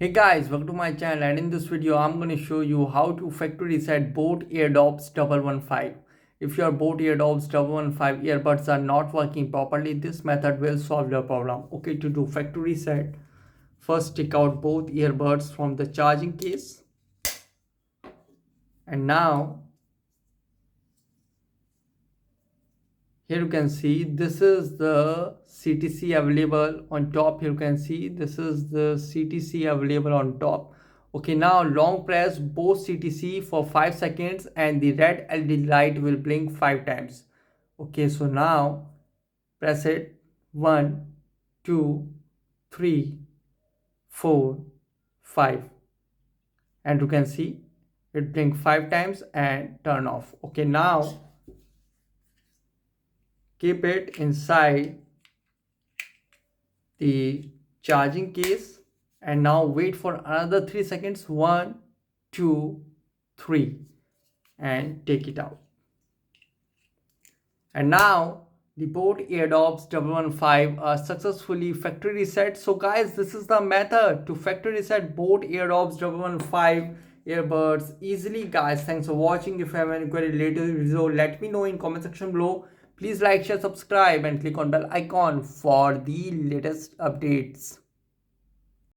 Hey guys, welcome to my channel, and in this video I'm going to show you how to factory reset boAt Airdopes 115. If your boAt Airdopes 115 earbuds are not working properly, this method will solve your problem. Okay, to do factory reset, first take out both earbuds from the charging case, and now here you can see this is the CTC available on top. Here you can see this is the CTC available on top. Okay, now long press both CTC for 5 seconds and the red LED light will blink 5 times. Okay, so now press it 1, 2, 3, 4, 5, and you can see it blink 5 times and turn off. Okay, now keep it inside the charging case and now wait for another 3 seconds. 1, 2, 3, and take it out. And now the boAt Airdopes 115 are successfully factory reset. So guys, this is the method to factory reset boAt Airdopes 115 earbuds easily. Guys, thanks for watching. If you have any query related to the video, let me know in comment section below. Please like, share, subscribe and click on bell icon for the latest updates.